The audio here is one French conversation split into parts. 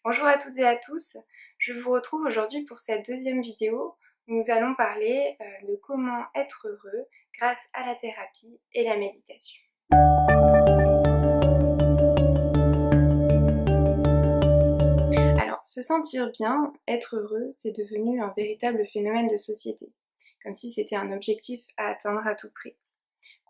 Bonjour à toutes et à tous, je vous retrouve aujourd'hui pour cette deuxième vidéo où nous allons parler de comment être heureux grâce à la thérapie et la méditation. Alors, se sentir bien, être heureux, c'est devenu un véritable phénomène de société, comme si c'était un objectif à atteindre à tout prix.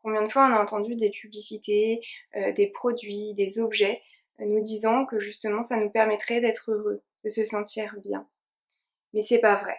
Combien de fois on a entendu des publicités, des produits, des objets nous disant que justement ça nous permettrait d'être heureux, de se sentir bien. Mais c'est pas vrai.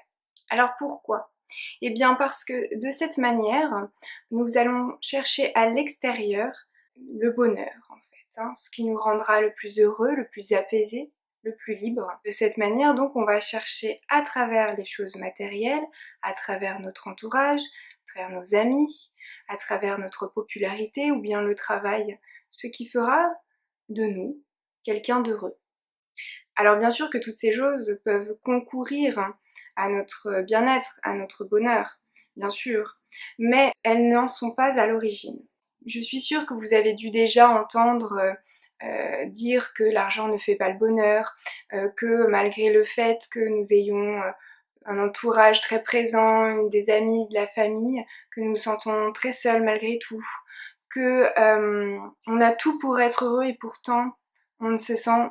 Alors pourquoi? Eh bien parce que de cette manière, nous allons chercher à l'extérieur le bonheur en fait, ce qui nous rendra le plus heureux, le plus apaisé, le plus libre. De cette manière donc on va chercher à travers les choses matérielles, à travers notre entourage, à travers nos amis, à travers notre popularité ou bien le travail, ce qui fera de nous quelqu'un d'heureux. Alors bien sûr que toutes ces choses peuvent concourir à notre bien-être, à notre bonheur, bien sûr, mais elles n'en sont pas à l'origine. Je suis sûre que vous avez dû déjà entendre dire que l'argent ne fait pas le bonheur, que malgré le fait que nous ayons un entourage très présent, des amis, de la famille, que nous nous sentons très seuls malgré tout, que on a tout pour être heureux et pourtant on ne se sent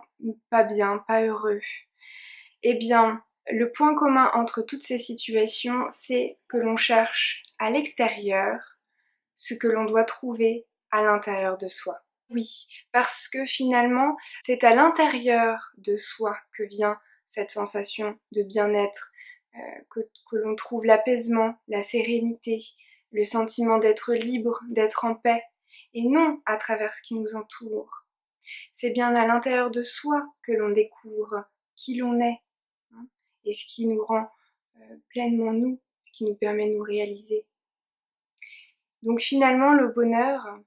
pas bien, pas heureux. Eh bien, le point commun entre toutes ces situations, c'est que l'on cherche à l'extérieur ce que l'on doit trouver à l'intérieur de soi. Oui, parce que finalement, c'est à l'intérieur de soi que vient cette sensation de bien-être, que l'on trouve l'apaisement, la sérénité, le sentiment d'être libre, d'être en paix, et non à travers ce qui nous entoure. C'est bien à l'intérieur de soi que l'on découvre qui l'on est, et ce qui nous rend pleinement nous, ce qui nous permet de nous réaliser. Donc finalement, le bonheur,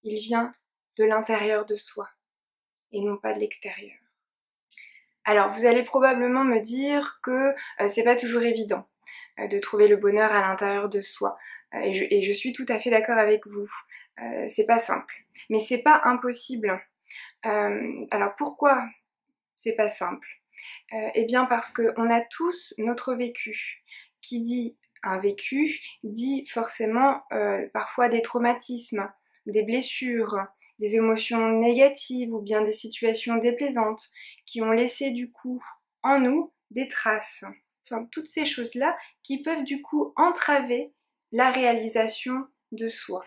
il vient de l'intérieur de soi, et non pas de l'extérieur. Alors, vous allez probablement me dire que c'est pas toujours évident de trouver le bonheur à l'intérieur de soi. Et je suis tout à fait d'accord avec vous. C'est pas simple. Mais c'est pas impossible. Alors pourquoi c'est pas simple? Eh bien parce qu'on a tous notre vécu. Qui dit un vécu dit forcément parfois des traumatismes, des blessures, des émotions négatives ou bien des situations déplaisantes qui ont laissé du coup en nous des traces. Enfin, toutes ces choses-là qui peuvent du coup entraver la réalisation de soi.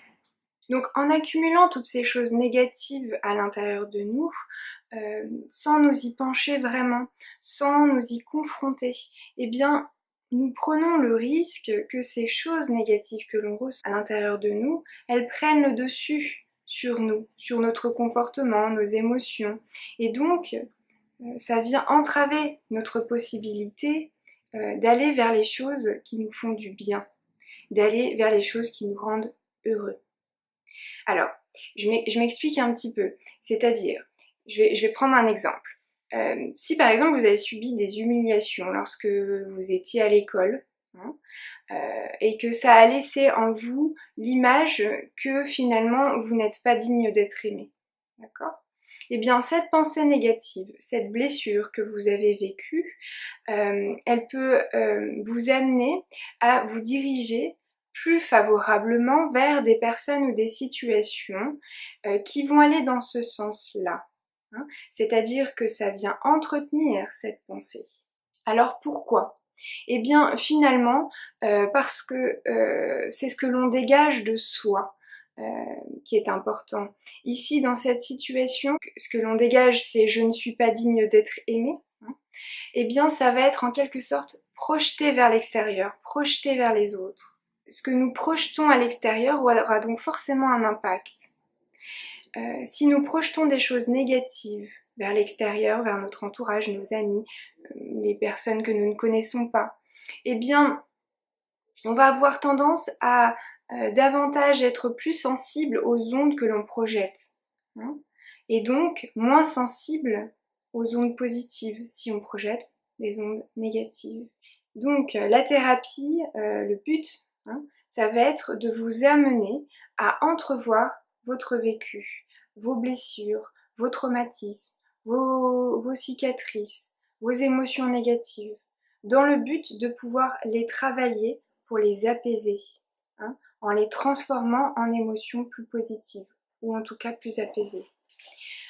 Donc en accumulant toutes ces choses négatives à l'intérieur de nous, sans nous y pencher vraiment, sans nous y confronter, eh bien nous prenons le risque que ces choses négatives que l'on ressent à l'intérieur de nous, elles prennent le dessus sur nous, sur notre comportement, nos émotions. Et donc, ça vient entraver notre possibilité d'aller vers les choses qui nous font du bien, d'aller vers les choses qui nous rendent heureux. Alors, je m'explique un petit peu, c'est-à-dire, je vais prendre un exemple. Si par exemple vous avez subi des humiliations lorsque vous étiez à l'école, et que ça a laissé en vous l'image que finalement vous n'êtes pas digne d'être aimé, d'accord? Eh bien cette pensée négative, cette blessure que vous avez vécue, elle peut vous amener à vous diriger plus favorablement vers des personnes ou des situations qui vont aller dans ce sens-là. C'est-à-dire que ça vient entretenir cette pensée. Alors pourquoi? Eh bien finalement parce que c'est ce que l'on dégage de soi qui est important. Ici dans cette situation, ce que l'on dégage c'est « je ne suis pas digne d'être aimé », eh bien ça va être en quelque sorte projeté vers l'extérieur, projeté vers les autres. Ce que nous projetons à l'extérieur aura donc forcément un impact. Si nous projetons des choses négatives vers l'extérieur, vers notre entourage, nos amis, les personnes que nous ne connaissons pas, eh bien on va avoir tendance à davantage être plus sensible aux ondes que l'on projette. Et donc moins sensible aux ondes positives si on projette des ondes négatives. Donc la thérapie, le but, ça va être de vous amener à entrevoir votre vécu, vos blessures, vos traumatismes, vos cicatrices, vos émotions négatives, dans le but de pouvoir les travailler pour les apaiser, hein, en les transformant en émotions plus positives, ou en tout cas plus apaisées.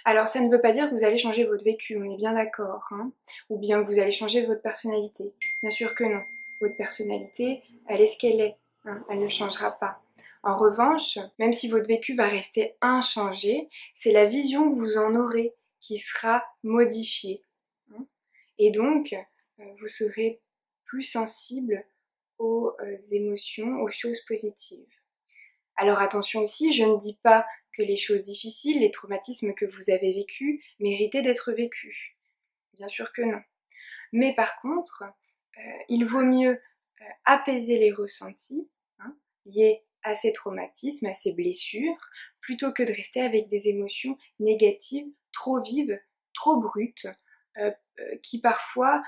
Alors ça ne veut pas dire que vous allez changer votre vécu, on est bien d'accord, hein, ou bien que vous allez changer votre personnalité. Bien sûr que non. Votre personnalité, elle est ce qu'elle est, hein, elle ne changera pas. En revanche, même si votre vécu va rester inchangé, c'est la vision que vous en aurez qui sera modifiée, hein. Et donc, vous serez plus sensible aux émotions, aux choses positives. Alors attention aussi, je ne dis pas que les choses difficiles, les traumatismes que vous avez vécus, méritaient d'être vécus. Bien sûr que non. Mais par contre, il vaut mieux apaiser les ressentis, hein, liés à ces traumatismes, à ces blessures, plutôt que de rester avec des émotions négatives, trop vives, trop brutes, qui parfois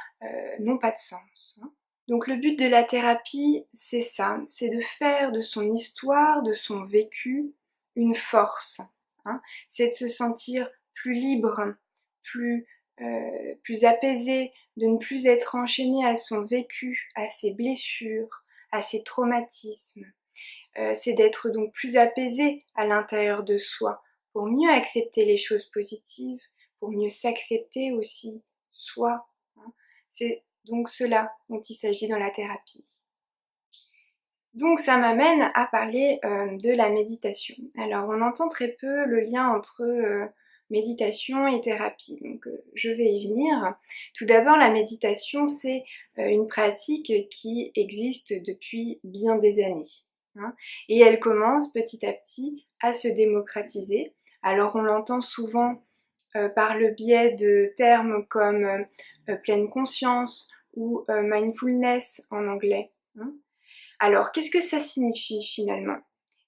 n'ont pas de sens, hein. Donc le but de la thérapie, c'est ça, c'est de faire de son histoire, de son vécu, une force, hein. C'est de se sentir plus libre, plus, plus apaisé, de ne plus être enchaîné à son vécu, à ses blessures, à ses traumatismes. C'est d'être donc plus apaisé à l'intérieur de soi, pour mieux accepter les choses positives, pour mieux s'accepter aussi soi, hein. C'est donc cela dont il s'agit dans la thérapie. Donc ça m'amène à parler de la méditation. Alors on entend très peu le lien entre méditation et thérapie, donc je vais y venir. Tout d'abord, la méditation, c'est une pratique qui existe depuis bien des années, hein, et elle commence petit à petit à se démocratiser. Alors on l'entend souvent par le biais de termes comme pleine conscience ou mindfulness en anglais, hein. Alors, qu'est-ce que ça signifie finalement?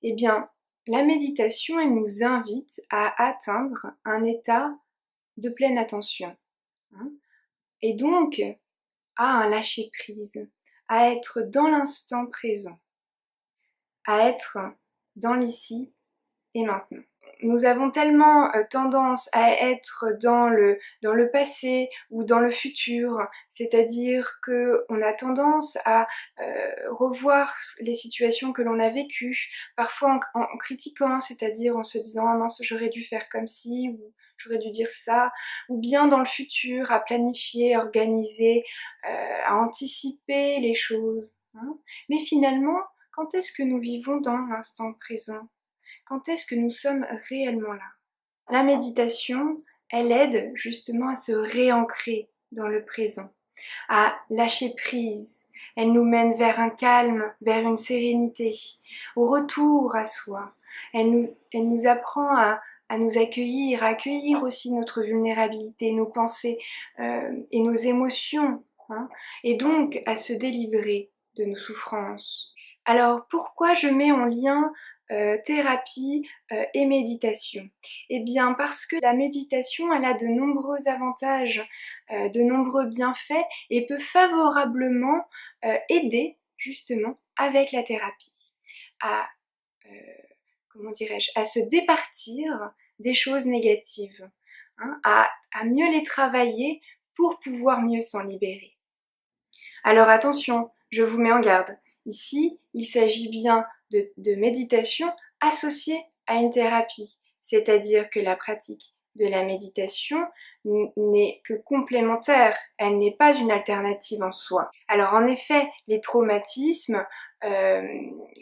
Eh bien, la méditation, elle nous invite à atteindre un état de pleine attention, hein, et donc à un lâcher-prise, à être dans l'instant présent, à être dans l'ici et maintenant. Nous avons tellement tendance à être dans le passé ou dans le futur, c'est-à-dire qu'on a tendance à revoir les situations que l'on a vécues, parfois en critiquant, c'est-à-dire en se disant « Ah mince, j'aurais dû faire comme ci » ou « j'aurais dû dire ça », ou bien dans le futur, à planifier, organiser, à anticiper les choses, hein. Mais finalement, quand est-ce que nous vivons dans l'instant présent? Quand est-ce que nous sommes réellement là? La méditation, elle aide justement à se réancrer dans le présent, à lâcher prise. Elle nous mène vers un calme, vers une sérénité, au retour à soi. Elle nous apprend à nous accueillir, à accueillir aussi notre vulnérabilité, nos pensées et nos émotions, hein, et donc à se délivrer de nos souffrances. Alors pourquoi je mets en lien thérapie et méditation? Eh bien parce que la méditation, elle a de nombreux avantages, de nombreux bienfaits et peut favorablement aider justement avec la thérapie à, comment dirais-je, à se départir des choses négatives, hein, à mieux les travailler pour pouvoir mieux s'en libérer. Alors attention, je vous mets en garde. Ici, il s'agit bien de méditation associée à une thérapie, c'est-à-dire que la pratique de la méditation n'est que complémentaire, elle n'est pas une alternative en soi. Alors en effet, les traumatismes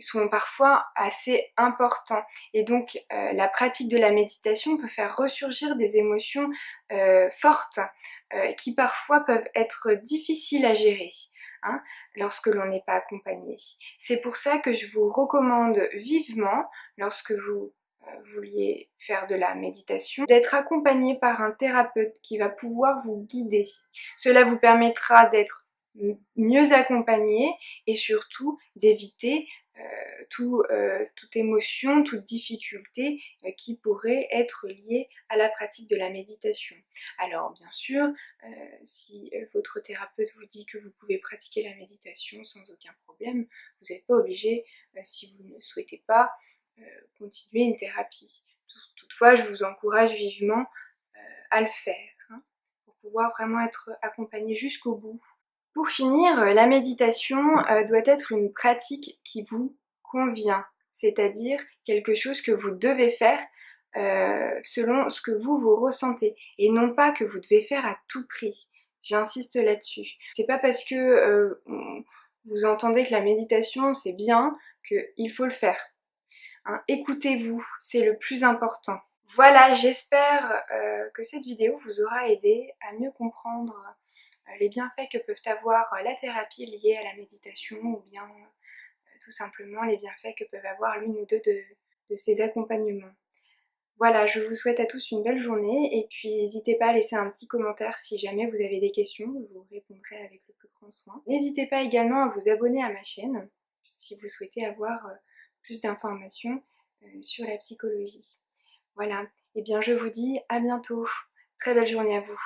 sont parfois assez importants et donc la pratique de la méditation peut faire ressurgir des émotions fortes qui parfois peuvent être difficiles à gérer, hein, lorsque l'on n'est pas accompagné. C'est pour ça que je vous recommande vivement, lorsque vous vouliez faire de la méditation, d'être accompagné par un thérapeute qui va pouvoir vous guider. Cela vous permettra d'être mieux accompagné et surtout d'éviter toute émotion, toute difficulté qui pourrait être liée à la pratique de la méditation. Alors bien sûr, si votre thérapeute vous dit que vous pouvez pratiquer la méditation sans aucun problème, vous n'êtes pas obligé, si vous ne souhaitez pas, continuer une thérapie. Toutefois, je vous encourage vivement à le faire, hein, pour pouvoir vraiment être accompagné jusqu'au bout. Pour finir, la méditation doit être une pratique qui vous convient, c'est-à-dire quelque chose que vous devez faire selon ce que vous ressentez, et non pas que vous devez faire à tout prix. J'insiste là-dessus. C'est pas parce que vous entendez que la méditation c'est bien qu'il faut le faire. Hein. Écoutez-vous, c'est le plus important. Voilà, j'espère que cette vidéo vous aura aidé à mieux comprendre les bienfaits que peuvent avoir la thérapie liée à la méditation, ou bien tout simplement les bienfaits que peuvent avoir l'une ou deux de ces accompagnements. Voilà, je vous souhaite à tous une belle journée, et puis n'hésitez pas à laisser un petit commentaire si jamais vous avez des questions, je vous répondrai avec le plus grand soin. N'hésitez pas également à vous abonner à ma chaîne si vous souhaitez avoir plus d'informations sur la psychologie. Voilà, et bien je vous dis à bientôt. Très belle journée à vous.